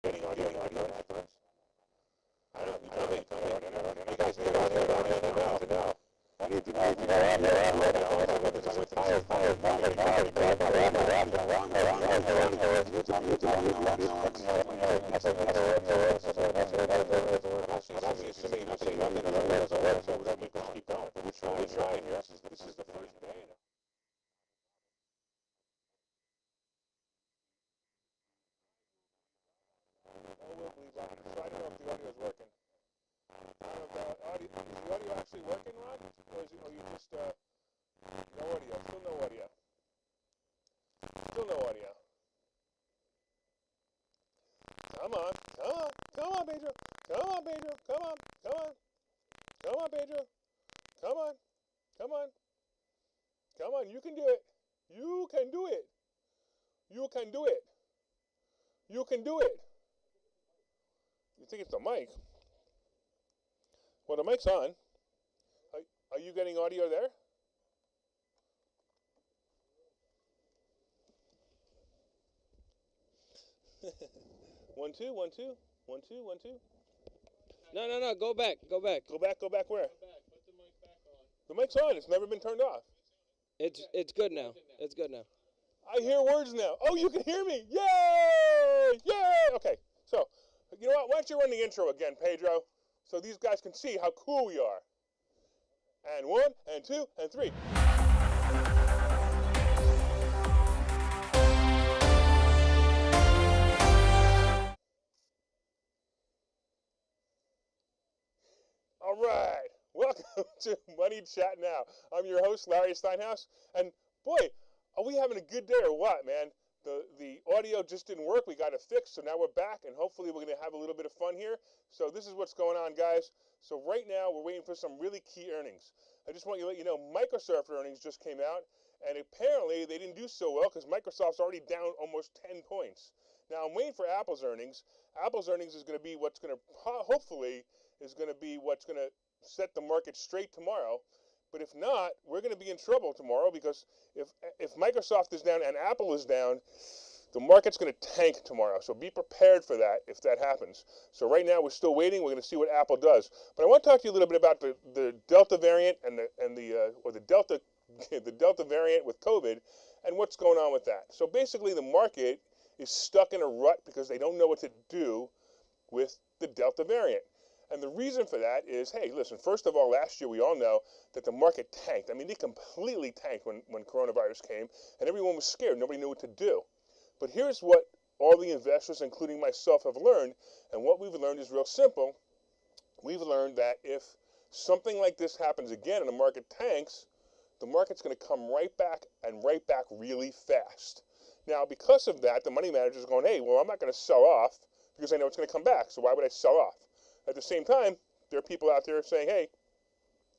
getting audio afterwards? I don't know. You tell me. You guys need audio to know. I need to know audio. This is the first day. So I don't know if the audio is working. I don't know if is the audio actually working, Ron? Or are you just, no audio? Still no audio. Still no audio. Come on, Pedro. Come on, Pedro. Come on, Pedro. Come on. You can do it. You can do it. You can do it. You can do it. You think it's the mic? Well, the mic's on. Are you getting audio there? One, two. No. Go back. Go back where? Go back. Put the mic back on. The mic's on. It's never been turned off. It's good now. It's good now. I hear words now. Oh, you can hear me. Yay! Yay! Okay, so, you know what? Why don't you run the intro again, Pedro, so these guys can see how cool we are. And 1, and 2, and 3. All right. Welcome to Money Chat Now. I'm your host, Larry Steinhaus. And boy, are we having a good day or what, man? The audio just didn't work. We got it fixed, so now we're back, and hopefully we're going to have a little bit of fun here. So this is what's going on, guys. So right now we're waiting for some really key earnings. I just want to let you know Microsoft earnings just came out, and apparently they didn't do so well because Microsoft's already down almost 10 points. Now I'm waiting for Apple's earnings. Apple's earnings is going to be what's going to hopefully is going to be what's going to set the market straight tomorrow. But if not, we're going to be in trouble tomorrow because if Microsoft is down and Apple is down, the market's going to tank tomorrow. So be prepared for that if that happens. So right now we're still waiting. We're going to see what Apple does. But I want to talk to you a little bit about the Delta variant and the Delta the Delta variant with COVID and what's going on with that. So basically the market is stuck in a rut because they don't know what to do with the Delta variant. And the reason for that is, hey, listen, first of all, last year we all know that the market tanked. I mean, they completely tanked when coronavirus came, and everyone was scared. Nobody knew what to do. But here's what all the investors, including myself, have learned, and what we've learned is real simple. We've learned that if something like this happens again and the market tanks, the market's going to come right back really fast. Now, because of that, the money manager's going, hey, well, I'm not going to sell off because I know it's going to come back, so why would I sell off? At the same time, there are people out there saying, hey,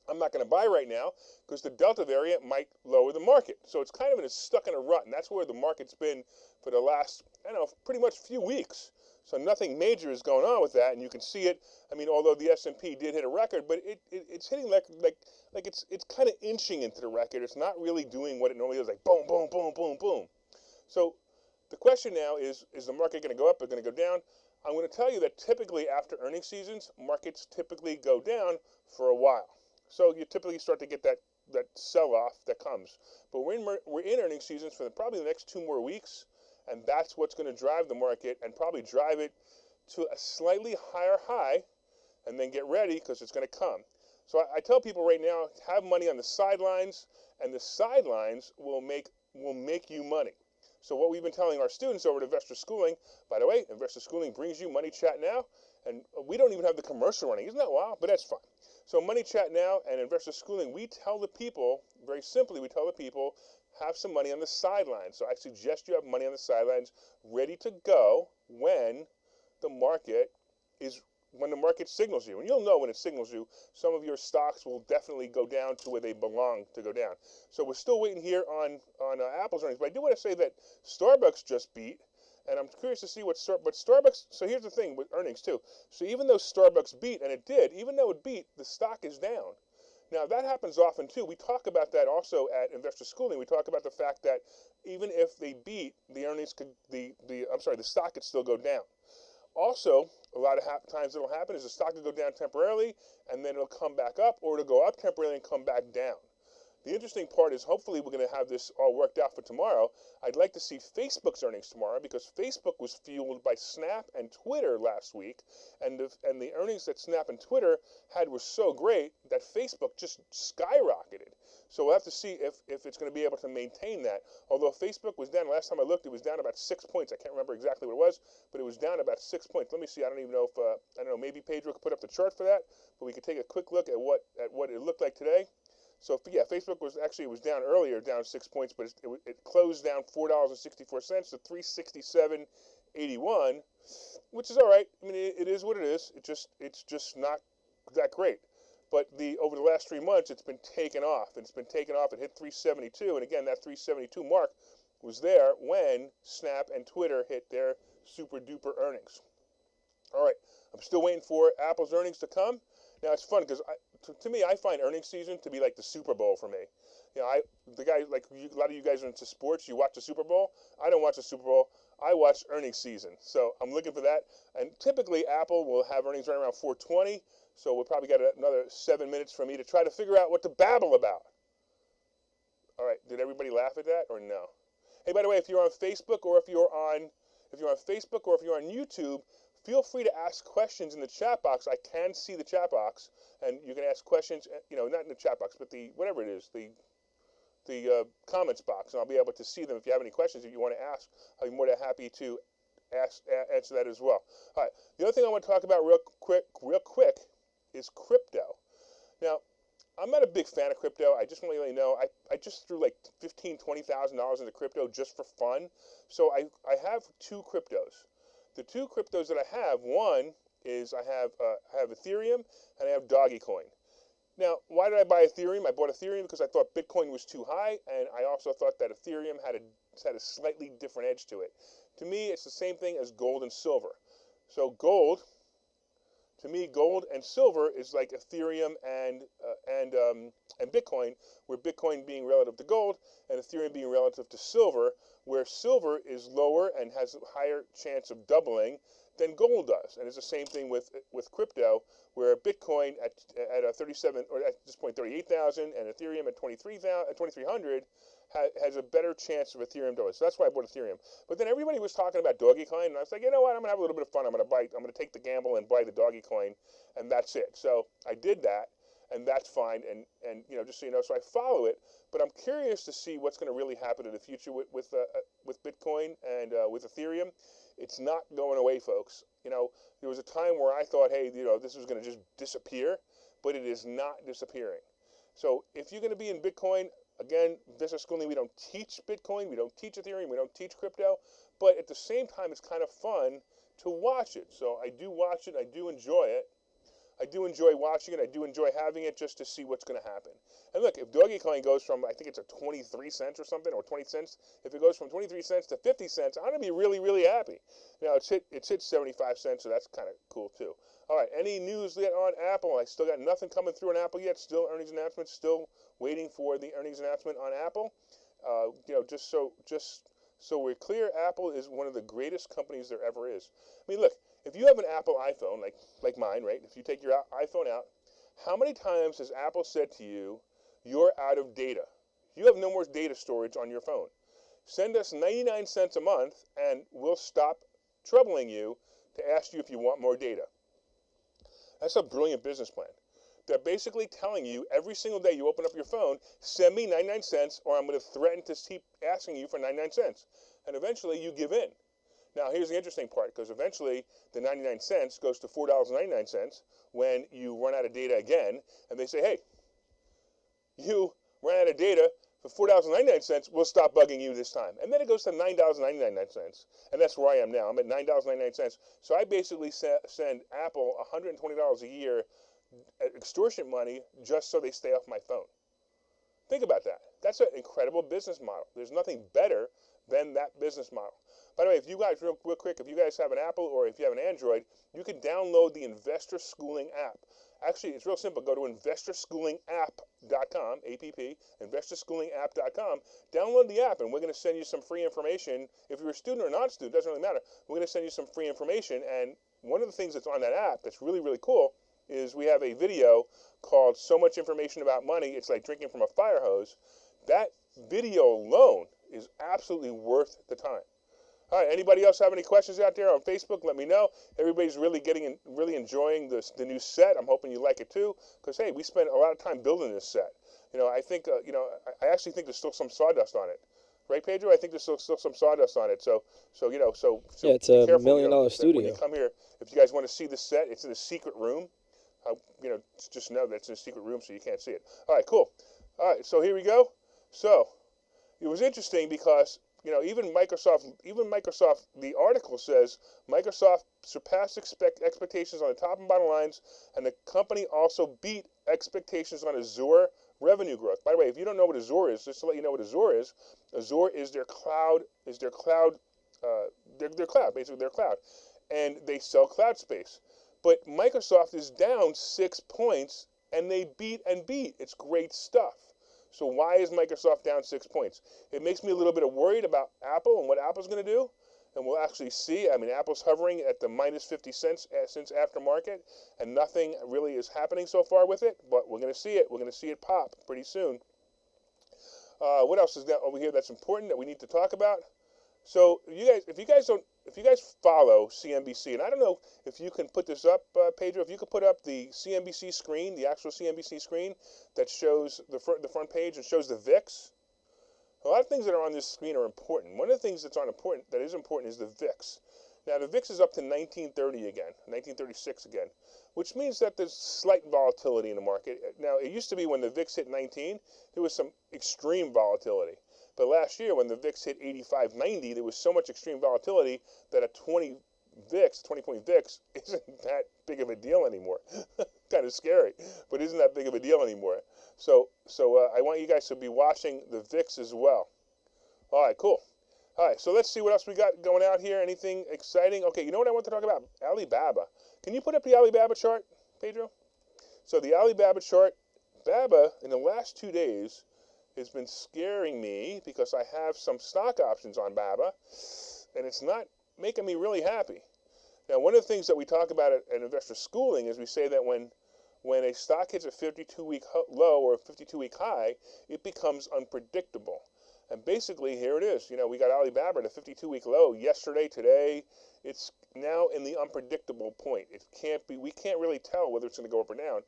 I'm not going to buy right now because the Delta variant might lower the market. So it's kind of stuck in a rut, and that's where the market's been for the last, pretty much few weeks. So nothing major is going on with that, and you can see it. I mean, although the S&P did hit a record, but it's hitting like it's kind of inching into the record. It's not really doing what it normally does, like boom, boom, boom, boom, boom. So the question now is the market going to go up or going to go down? I'm going to tell you that typically after earnings seasons, markets typically go down for a while. So you typically start to get that sell-off that comes. But we're in earnings seasons for probably the next 2 more weeks, and that's what's going to drive the market and probably drive it to a slightly higher high, and then get ready because it's going to come. So I tell people right now, have money on the sidelines, and the sidelines will make you money. So what we've been telling our students over at Investor Schooling, by the way, Investor Schooling brings you Money Chat Now, and we don't even have the commercial running. Isn't that wild? But that's fine. So Money Chat Now and Investor Schooling, we tell the people, very simply, have some money on the sidelines. So I suggest you have money on the sidelines ready to go when the market signals you. And you'll know when it signals you. Some of your stocks will definitely go down to where they belong to go down. So we're still waiting here on Apple's earnings. But I do want to say that Starbucks just beat, and I'm curious to see but Starbucks, so here's the thing with earnings too. So even though Starbucks beat, and it did, even though it beat, the stock is down. Now that happens often too. We talk about that also at Investor Schooling. We talk about the fact that even if they beat, the stock could still go down. Also, a lot of times it'll happen is the stock will go down temporarily, and then it'll come back up, or it'll go up temporarily and come back down. The interesting part is hopefully we're going to have this all worked out for tomorrow. I'd like to see Facebook's earnings tomorrow because Facebook was fueled by Snap and Twitter last week, and the earnings that Snap and Twitter had were so great that Facebook just skyrocketed. So we'll have to see if it's going to be able to maintain that. Although Facebook was down, last time I looked, it was down about 6 points. I can't remember exactly what it was, but it was down about 6 points. Let me see. I don't even know if I don't know. Maybe Pedro could put up the chart for that, but we could take a quick look at what it looked like today. So yeah, Facebook was actually, it was down earlier, down 6 points, but it closed down $4.64 to 367.81, which is all right. I mean, it is what it is. It's just not that great. But over the last 3 months, it's been taken off. It's been taken off. It hit 372, and again, that 372 mark was there when Snap and Twitter hit their super duper earnings. All right, I'm still waiting for Apple's earnings to come. Now it's fun because to me, I find earnings season to be like the Super Bowl for me. You know, the guy like a lot of you guys are into sports. You watch the Super Bowl. I don't watch the Super Bowl. I watch earnings season. So I'm looking for that. And typically, Apple will have earnings right around 4:20. So we'll probably get another 7 minutes for me to try to figure out what to babble about. All right, did everybody laugh at that or no? Hey, by the way, if you're on Facebook or if you're on YouTube, feel free to ask questions in the chat box. I can see the chat box, and you can ask questions. You know, not in the chat box, but the whatever it is, the comments box, and I'll be able to see them. If you have any questions that you want to ask, I'll be more than happy to answer that as well. All right. The other thing I want to talk about real quick, is crypto. Now, I'm not a big fan of crypto. I just want to let you know, I just threw like $15,000-$20,000 into crypto just for fun. So I have two cryptos. The two cryptos that I have, one is I have Ethereum and I have Dogecoin. Now, why did I buy Ethereum? I bought Ethereum because I thought Bitcoin was too high, and I also thought that Ethereum had a slightly different edge to it. To me, it's the same thing as gold and silver. So to me, gold and silver is like Ethereum and Bitcoin, where Bitcoin being relative to gold and Ethereum being relative to silver, where silver is lower and has a higher chance of doubling than gold does. And it's the same thing with crypto, where Bitcoin at 37 or at this point 38,000 and Ethereum at 2,300 has a better chance of Ethereum doing. So that's why I bought Ethereum. But then everybody was talking about Dogecoin, and I was like, you know what? I'm gonna have a little bit of fun. I'm gonna take the gamble and buy the Dogecoin, and that's it. So I did that, and that's fine. And you know, just so you know, so I follow it. But I'm curious to see what's going to really happen in the future with Bitcoin and with Ethereum. It's not going away, folks. You know, there was a time where I thought, hey, you know, this was going to just disappear, but it is not disappearing. So if you're going to be in Bitcoin, again, Business Schooling, we don't teach Bitcoin, we don't teach Ethereum, we don't teach crypto, but at the same time, it's kind of fun to watch it. So I do watch it, I do enjoy it. I do enjoy watching it. I do enjoy having it just to see what's going to happen. And look, if Dogecoin goes from, I think it's a 23 cents or something, or 20 cents, if it goes from 23 cents to 50 cents, I'm going to be really, really happy. Now, it's hit 75 cents, so that's kind of cool, too. All right, any news yet on Apple? I still got nothing coming through on Apple yet. Still earnings announcements, still waiting for the earnings announcement on Apple. You know, just so we're clear, Apple is one of the greatest companies there ever is. I mean, look, if you have an Apple iPhone, like mine, right? If you take your iPhone out, how many times has Apple said to you, you're out of data? You have no more data storage on your phone. Send us 99 cents a month, and we'll stop troubling you to ask you if you want more data. That's a brilliant business plan. They're basically telling you every single day you open up your phone, send me 99 cents, or I'm going to threaten to keep asking you for 99 cents. And eventually you give in. Now, here's the interesting part, because eventually the 99 cents goes to $4.99 when you run out of data again, and they say, hey, you ran out of data for $4.99, we'll stop bugging you this time. And then it goes to $9.99, and that's where I am now. I'm at $9.99. So I basically send Apple $120 a year extortion money just so they stay off my phone. Think about that. That's an incredible business model. There's nothing better than that business model. By the way, if you guys, real quick, if you guys have an Apple or if you have an Android, you can download the Investor Schooling app. Actually, it's real simple. Go to investorschoolingapp.com, A-P-P, investorschoolingapp.com. Download the app, and we're going to send you some free information. If you're a student or not a student, doesn't really matter. We're going to send you some free information, and one of the things that's on that app that's really, really cool is we have a video called So Much Information About Money, It's Like Drinking from a Fire Hose. That video alone is absolutely worth the time. All right, anybody else have any questions out there on Facebook? Let me know. Everybody's really really enjoying the new set. I'm hoping you like it too, because hey, we spent a lot of time building this set. I think I actually think there's still some sawdust on it, right, Pedro? I think there's still some sawdust on it. So yeah, it's be a careful, $1 million studio. when you come here. If you guys want to see the set, it's in a secret room. Just know that it's in a secret room, so you can't see it. All right, cool. All right, so here we go. So it was interesting because even Microsoft, the article says Microsoft surpassed expectations on the top and bottom lines, and the company also beat expectations on Azure revenue growth. By the way, if you don't know what Azure is, just to let you know what Azure is their cloud, their cloud, basically their cloud, and they sell cloud space. But Microsoft is down 6 points, and they beat and beat. It's great stuff. So why is Microsoft down 6 points? It makes me a little bit worried about Apple and what Apple's going to do. And we'll actually see. I mean, Apple's hovering at the minus 50 cents since aftermarket, and nothing really is happening so far with it. But we're going to see it. We're going to see it pop pretty soon. What else is that over here that's important that we need to talk about? So if you guys follow CNBC, and I don't know if you can put this up, Pedro, if you could put up the CNBC screen, the actual CNBC screen that shows the front page and shows the VIX. A lot of things that are on this screen are important. One of the things that is important is the VIX. Now the VIX is up to 1930 again, 1936 again, which means that there's slight volatility in the market. Now it used to be when the VIX hit 19, there was some extreme volatility. But last year, when the VIX hit 85.90, there was so much extreme volatility that a 20-point VIX, isn't that big of a deal anymore. Kind of scary, but isn't that big of a deal anymore. So I want you guys to be watching the VIX as well. All right, cool. All right, so let's see what else we got going out here. Anything exciting? Okay, you know what I want to talk about? Alibaba. Can you put up the Alibaba chart, Pedro? So the Alibaba chart, BABA, in the last 2 days, has been scaring me because I have some stock options on BABA, and it's not making me really happy. Now, one of the things that we talk about at Investor Schooling is we say that when a stock hits a 52-week low or a 52-week high, it becomes unpredictable. And basically, here it is. We got Alibaba at a 52-week low yesterday, today. It's now in the unpredictable point. We can't really tell whether it's going to go up or down.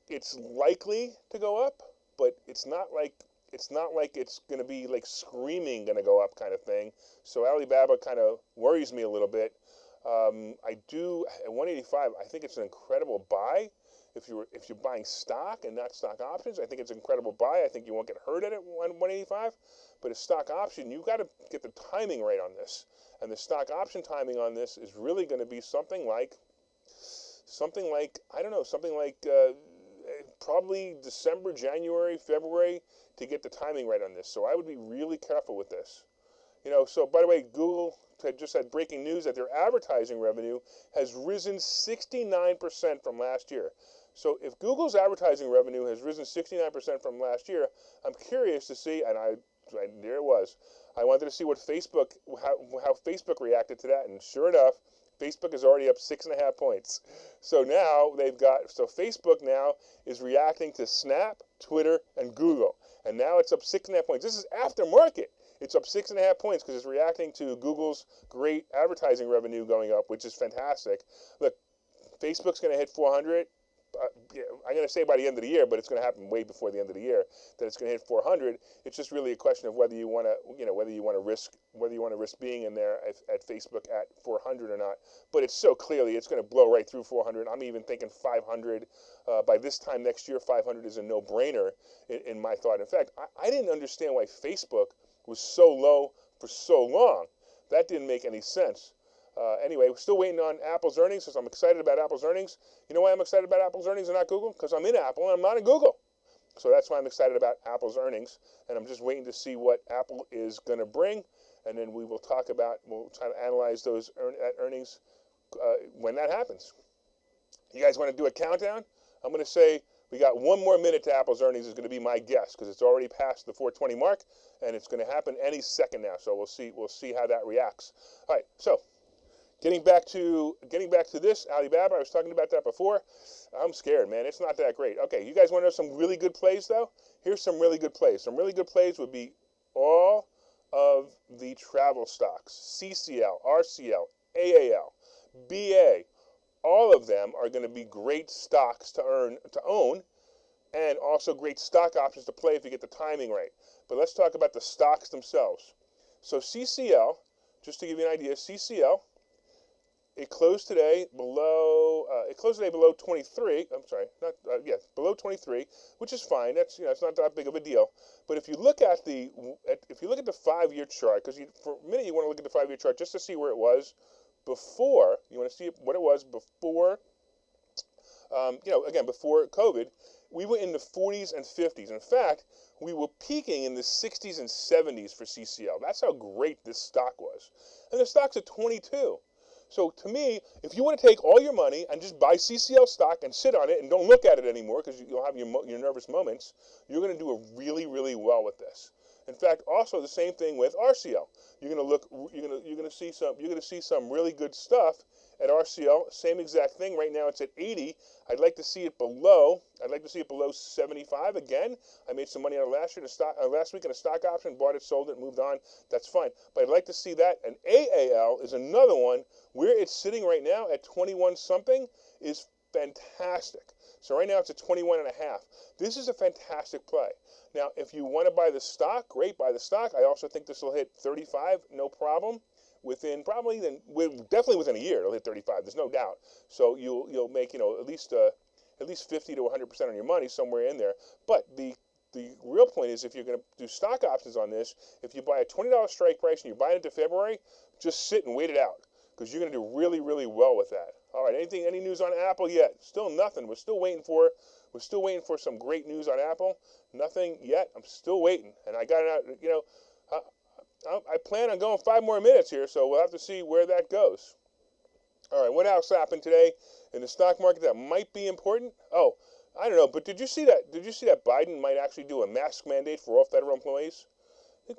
It's likely to go up, but it's not like it's going to be like screaming going to go up kind of thing. So Alibaba kind of worries me a little bit. I do at 185. I think it's an incredible buy. If you're buying stock and not stock options, I think it's an incredible buy. I think you won't get hurt at it 185. But a stock option, you've got to get the timing right on this. And the stock option timing on this is really going to be something like I don't know, probably December, January, February to get the timing right on this. So I would be really careful with this. So by the way, Google just had breaking news that their advertising revenue has risen 69% from last year. So if Google's advertising revenue has risen 69% from last year, I'm curious to see, and there it was. I wanted to see how Facebook reacted to that, and sure enough, Facebook is already up 6.5 points. So now Facebook now is reacting to Snap, Twitter, and Google, and now it's up 6.5 points. This is after market. It's up 6.5 points because it's reacting to Google's great advertising revenue going up, which is fantastic. Look, Facebook's going to hit 400. I'm going to say by the end of the year, but it's going to happen way before the end of the year that it's going to hit 400. It's just really a question of whether you want to risk being in there at Facebook at 400 or not. But it's so clearly it's going to blow right through 400. I'm even thinking 500 by this time next year. 500 is a no-brainer in my thought. In fact, I didn't understand why Facebook was so low for so long. That didn't make any sense. Anyway, we're still waiting on Apple's earnings, so I'm excited about Apple's earnings. You know why I'm excited about Apple's earnings and not Google? Because I'm in Apple and I'm not in Google. So that's why I'm excited about Apple's earnings, and I'm just waiting to see what Apple is going to bring, and then we'll try to analyze those earnings when that happens. You guys want to do a countdown? I'm going to say we got 1 more minute to Apple's earnings is going to be my guess because it's already past the 420 mark, and it's going to happen any second now. So we'll see how that reacts. All right, so Getting back to this Alibaba, I was talking about that before. I'm scared, man. It's not that great. Okay, you guys want to know some really good plays though? Here's some really good plays. Some really good plays would be all of the travel stocks: CCL, RCL, AAL, BA. All of them are going to be great stocks to own, and also great stock options to play if you get the timing right. But let's talk about the stocks themselves. So CCL, just to give you an idea, CCL, it closed today below 23. I'm sorry, below 23, which is fine. That's it's not that big of a deal. But if you look at the 5-year chart, because for a minute you want to look at the 5-year chart just to see where it was before. You want to see what it was before. Again, before COVID, we were in the 40s and 50s. In fact, we were peaking in the 60s and 70s for CCL. That's how great this stock was. And the stock's at 22. So to me, if you want to take all your money and just buy CCL stock and sit on it and don't look at it anymore because you'll have your nervous moments, you're going to do really, really well with this. In fact, also the same thing with RCL. You're going to see some really good stuff at RCL. Same exact thing. Right now it's at 80. I'd like to see it below 75 again. I made some money on it last week in a stock option, bought it, sold it, moved on. That's fine. But I'd like to see that. And AAL is another one where it's sitting right now at 21 something is fantastic. So right now it's at 21 and a half. This is a fantastic play. Now, if you want to buy the stock, great, buy the stock. I also think this will hit 35, no problem. Definitely within a year, it'll hit 35. There's no doubt. So you'll make at least 50 to 100% on your money somewhere in there. But the real point is, if you're going to do stock options on this, if you buy a $20 strike price and you buy it into February, just sit and wait it out because you're going to do really, really well with that. All right, any news on Apple yet? Still nothing. We're still waiting for some great news on Apple. Nothing yet. I'm still waiting, and I got it out. I plan on going 5 more minutes here, so we'll have to see where that goes. All right, what else happened today in the stock market that might be important? Oh, I don't know, but did you see that Biden might actually do a mask mandate for all federal employees? He's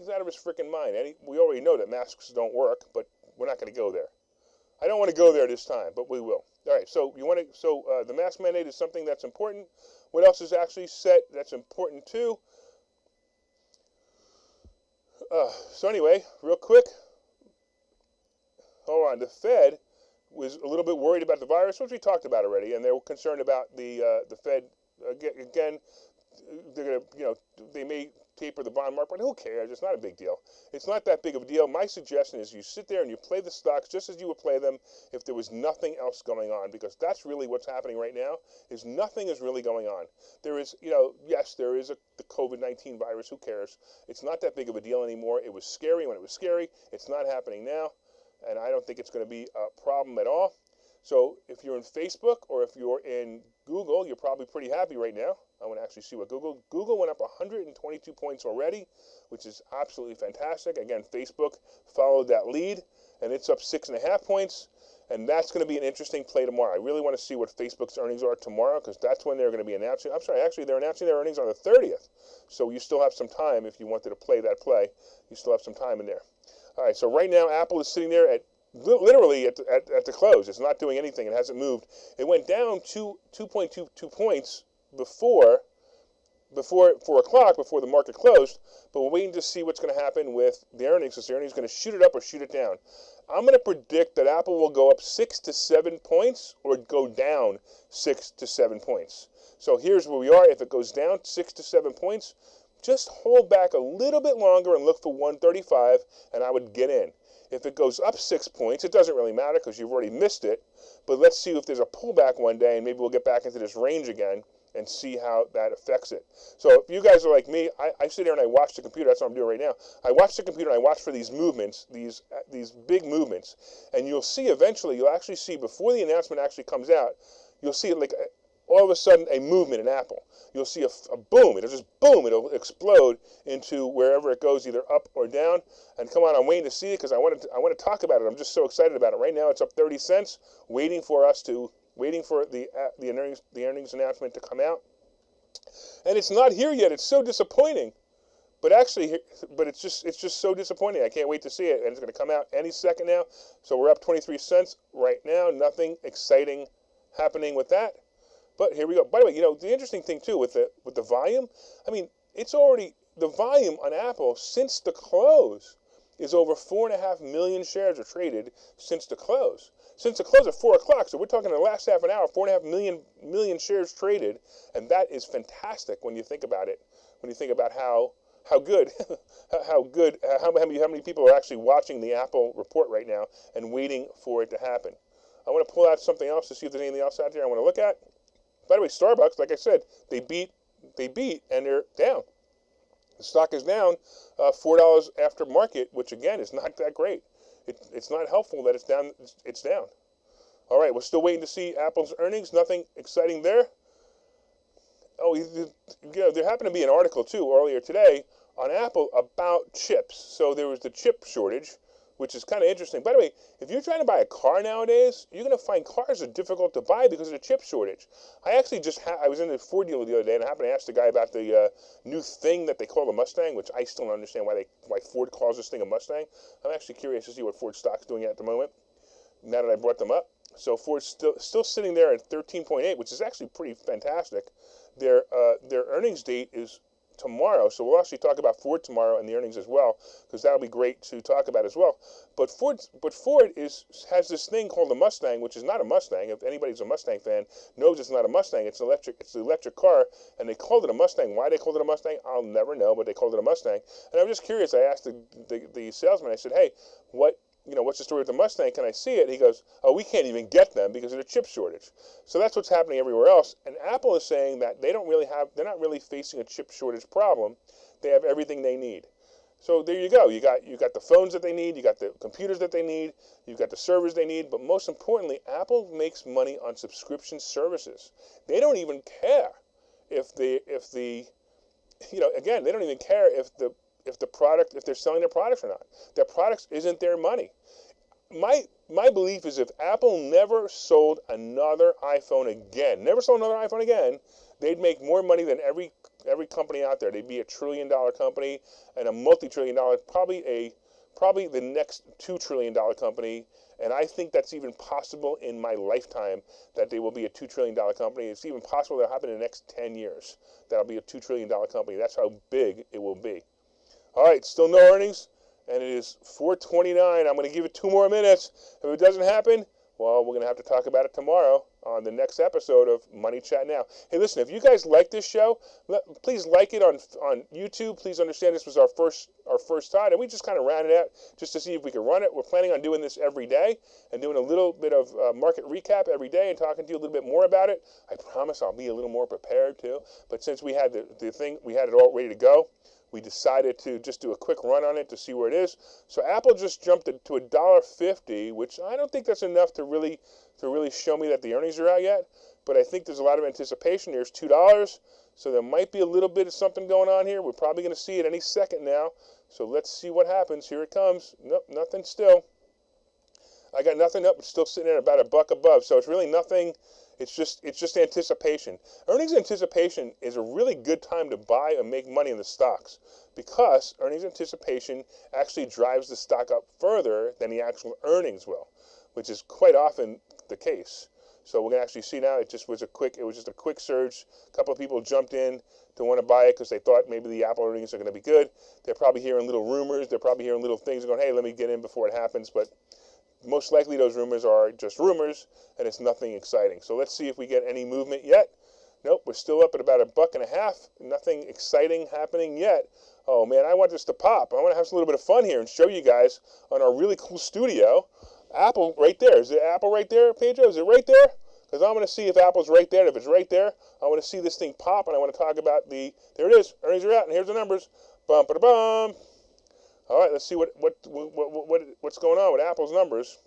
out of his freaking mind. We already know that masks don't work, but we're not going to go there. I don't want to go there this time, but we will. All right, so the mask mandate is something that's important. What else is actually set that's important too? So anyway, real quick, hold on. The Fed was a little bit worried about the virus, which we talked about already, and they were concerned about the Fed again. They're gonna, they may taper the bond market, but who cares? It's not a big deal. It's not that big of a deal. My suggestion is you sit there and you play the stocks just as you would play them if there was nothing else going on, because that's really what's happening right now. Is nothing is really going on. There is, yes, there is the COVID-19 virus. Who cares? It's not that big of a deal anymore. It was scary when it was scary. It's not happening now, and I don't think it's going to be a problem at all. So if you're in Facebook or if you're in Google, you're probably pretty happy right now. I want to actually see what Google went up 122 points already, which is absolutely fantastic. Again, Facebook followed that lead, and it's up 6.5 points, and that's going to be an interesting play tomorrow. I really want to see what Facebook's earnings are tomorrow, because that's when they're going to be announcing. I'm sorry, actually, they're announcing their earnings on the 30th, so you still have some time if you wanted to play that play. You still have some time in there. All right, so right now, Apple is sitting there at literally at the close. It's not doing anything. It hasn't moved. It went down 2.22 points before 4 o'clock, before the market closed, but we're waiting to see what's going to happen with the earnings, because the earnings is going to shoot it up or shoot it down. I'm going to predict that Apple will go up 6 to 7 points or go down 6 to 7 points. So here's where we are. If it goes down 6 to 7 points, just hold back a little bit longer and look for 135, and I would get in. If it goes up 6 points, it doesn't really matter because you've already missed it, but let's see if there's a pullback one day, and maybe we'll get back into this range again and see how that affects it. So if you guys are like me, I sit here and I watch the computer. That's what I'm doing right now. I watch the computer and I watch for these movements, these big movements, and you'll see eventually, you'll actually see before the announcement actually comes out, you'll see it like all of a sudden a movement in Apple. You'll see a boom. It'll just boom. It'll explode into wherever it goes, either up or down. And come on, I'm waiting to see it because I want to talk about it. I'm just so excited about it. Right now, it's up 30 cents, waiting for the earnings announcement to come out. And it's not here yet. It's so disappointing. But actually, but it's just so disappointing. I can't wait to see it, and it's going to come out any second now. So we're up 23 cents right now. Nothing exciting happening with that. But here we go. By the way, the interesting thing too with the volume, I mean, it's already the volume on Apple since the close is over 4.5 million shares are traded since the close. Since the close at 4 o'clock, so we're talking the last half an hour, 4.5 million shares traded, and that is fantastic when you think about it. When you think about how good, how many people are actually watching the Apple report right now and waiting for it to happen. I want to pull out something else to see if there's anything else out there I want to look at. By the way, Starbucks, like I said, they beat, and they're down. The stock is down $4 after market, which again is not that great. It's not helpful that it's down. It's down. All right, we're still waiting to see Apple's earnings. Nothing exciting there. Oh, there happened to be an article too earlier today on Apple about chips. So there was the chip shortage, which is kind of interesting. By the way, if you're trying to buy a car nowadays, you're going to find cars are difficult to buy because of the chip shortage. I actually I was in a Ford dealer the other day, and I happened to ask the guy about the new thing that they call the Mustang, which I still don't understand why Ford calls this thing a Mustang. I'm actually curious to see what Ford stock's doing at the moment, now that I brought them up. So Ford's still sitting there at 13.8, which is actually pretty fantastic. Their earnings date is tomorrow, so we'll actually talk about Ford tomorrow and the earnings as well, because that'll be great to talk about as well. But Ford has this thing called the Mustang, which is not a Mustang. If anybody's a Mustang fan knows it's not a Mustang, it's electric. It's an electric car, and they called it a Mustang. Why they called it a Mustang, I'll never know, but they called it a Mustang. And I was just curious. I asked the salesman. I said, "Hey, what's the story with the Mustang? Can I see it?" He goes, "Oh, we can't even get them because of the chip shortage." So that's what's happening everywhere else. And Apple is saying that they're not really facing a chip shortage problem. They have everything they need. So there you go. You got the phones that they need, you got the computers that they need, you've got the servers they need, but most importantly, Apple makes money on subscription services. They don't even care if they don't even care if they're selling their products or not. Their products isn't their money. My belief is if Apple never sold another iPhone again, they'd make more money than every company out there. They'd be $1 trillion company and a multi-trillion dollar, probably the next $2 trillion company. And I think that's even possible in my lifetime, that they will be a $2 trillion company. It's even possible that'll happen in the next 10 years. That'll be a $2 trillion company. That's how big it will be. All right, still no earnings, and it is 4:29. I'm going to give it 2 more minutes. If it doesn't happen, well, we're going to have to talk about it tomorrow on the next episode of Money Chat Now. Hey, listen, if you guys like this show, please like it on YouTube. Please understand this was our first time, and we just kind of ran it out just to see if we could run it. We're planning on doing this every day and doing a little bit of market recap every day and talking to you a little bit more about it. I promise I'll be a little more prepared too. But since we had the thing, we had it all ready to go, we decided to just do a quick run on it to see where it is. So Apple just jumped to $1.50, which I don't think that's enough to really show me that the earnings are out yet. But I think there's a lot of anticipation. There's $2, so there might be a little bit of something going on here. We're probably going to see it any second now. So let's see what happens. Here it comes. Nope, nothing still. I got nothing up. It's still sitting at about $1 above. So it's really nothing. It's just anticipation. Earnings anticipation is a really good time to buy and make money in the stocks, because earnings anticipation actually drives the stock up further than the actual earnings will, which is quite often the case. So we're gonna actually see now. It was just a quick surge. A couple of people jumped in to want to buy it because they thought maybe the Apple earnings are going to be good. They're probably hearing little rumors. They're probably hearing little things and going, "Hey, let me get in before it happens." But most likely those rumors are just rumors, and it's nothing exciting. So let's see if we get any movement yet. Nope, we're still up at about $1.50. Nothing exciting happening yet. Oh man, I want this to pop. I want to have a little bit of fun here and show you guys on our really cool studio. Apple right there. Is it Apple right there, Pedro? Is it right there? Because I want to see if Apple's right there. If it's right there, I want to see this thing pop, and I want to talk about there it is. Earnings are out, and here's the numbers. Bum, ba, da, bum. All right, let's see what's going on with Apple's numbers.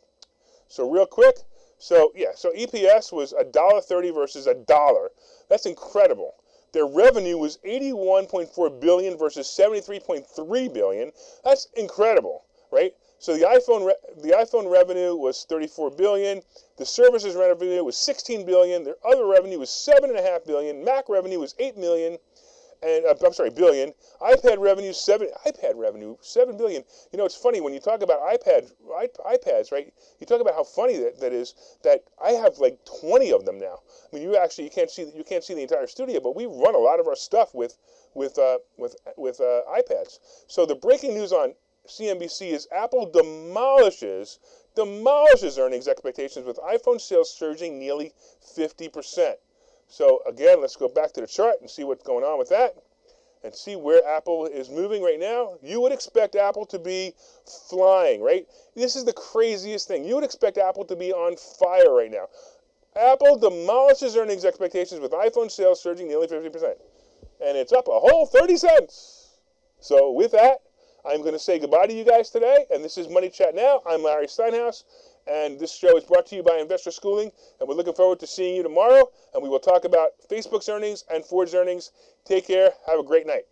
So real quick, so EPS was $1.30 versus $1. That's incredible. Their revenue was $81.4 billion versus $73.3 billion. That's incredible, right? So the iPhone revenue was $34 billion. The services revenue was $16 billion. Their other revenue was $7.5 billion. Mac revenue was $8 million. and billion. iPad revenue $7 billion. You know, it's funny when you talk about iPads, right? You talk about how funny that is. That I have like 20 of them now. I mean, you can't see the entire studio, but we run a lot of our stuff with iPads. So the breaking news on CNBC is Apple demolishes earnings expectations with iPhone sales surging nearly 50%. So again, let's go back to the chart and see what's going on with that and see where Apple is moving right now. You would expect Apple to be flying, right? This is the craziest thing. You would expect Apple to be on fire right now. Apple demolishes earnings expectations with iPhone sales surging nearly 50%. And it's up a whole 30 cents. So with that, I'm going to say goodbye to you guys today. And this is Money Chat Now. I'm Larry Steinhaus. And this show is brought to you by Investor Schooling. And we're looking forward to seeing you tomorrow. And we will talk about Facebook's earnings and Ford's earnings. Take care. Have a great night.